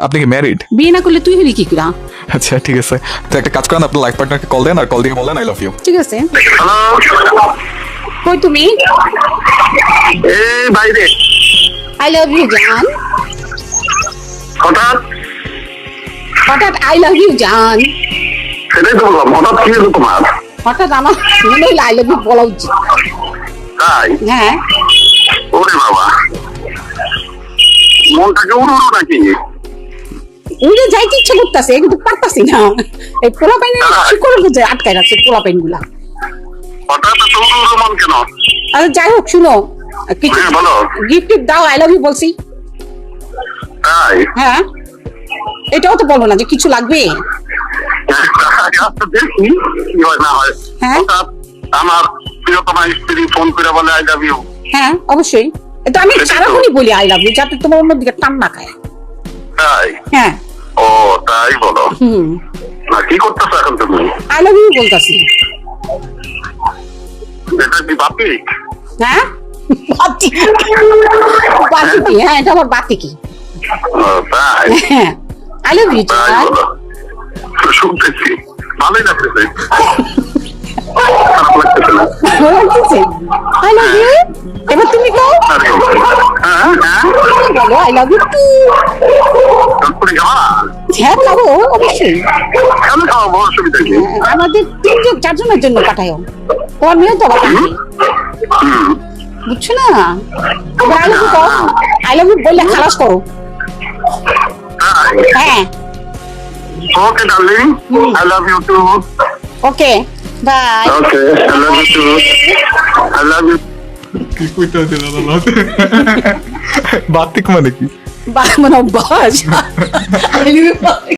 আপনি কি ম্যারিড? বিয়ে না করলে তুই হবি কি করে? আচ্ছা ঠিক আছে, তো একটা কাজ করেন, আপনার লাইফ পার্টনারকে কল দেন আর কল দিয়ে বলেন আই লাভ ইউ। ঠিক আছে। হ্যালো, কই তুমি? এই বাইরে। আই লাভ ইউ জান। হঠাৎ হঠাৎ আই লাভ ইউ জান। সেটাই তো বললাম, হঠাৎ কি হলো তোমার? হঠাৎ আমার মনে হইলো আই লাভ ইউ বলা উচিত। তাই? হ্যাঁ, ওরে বাবা, মনটাকে উড়ো নাকি? উড়ে যাইতে ইচ্ছে করতেছে কিন্তু পারতাছি না। এই পোলা পাইনের শিকড়ের মধ্যে আটকায় রাখছে পোলা পাইন গুলা। হঠাৎ এত উড়ো মন কেন? আরে যাই হোক, শুনো, কিছু হ্যাঁ, বলো। গিফট দাও, আই লাভ ইউ বলছি। তাই? হ্যাঁ, এটাও তো বলবো না যে কিছু লাগবে। আচ্ছা, দেখি কি হয় না হয়। হ্যাঁ। হঠাৎ আমার প্রিয়তমা স্ত্রী ফোন করে বলে আই লাভ ইউ। হ্যাঁ অবশ্যই, এটা আমি সেটাই তো। সারাক্ষণই বলি আই লাভ ইউ, যাতে তোমার অন্যদিকে টান না খায়। তাই? হ্যাঁ। ও তাই বলো। হুম, না কি করতেছো এখন তুমি? আই লাভ ইউ বলতাছি। এটা কি বাপিক? হ্যাঁ, বাতিকি। বাতিকি, হ্যাঁ, এটা আমার বাতিকি। ও, তাই? হ্যাঁ, আই লাভ ইউ তাই জান। বলো। শুনতেছি ভালোই লাগতেছে, খারাপ লাগতেছে না। ভালো লাগতেছে? I love you. এবার তুমি কও। আর কি বলবো? হ্যাঁ হ্যাঁ, বলো আই লাভ ইউ টু। তারপরে খাওয়া হ্যাঁ খাবো অবশ্যই। কেন খাওয়াবো, অসুবিধা কি? আমাদের 3-4 জনের জন্য পাঠাও। তোমার মেয়েও তো আবার পাঠাবে। হুম, বুঝছো না? আই লাভ ইউ কও। আই লাভ ইউ বললে খালাস করো। তাই? হ্যাঁ, okay darling, I love you too. Okay, bye. Okay, I love you too. I love you. কি কইতাছে দাদা? বাতিক মানে কি? মানে অভ্যাস।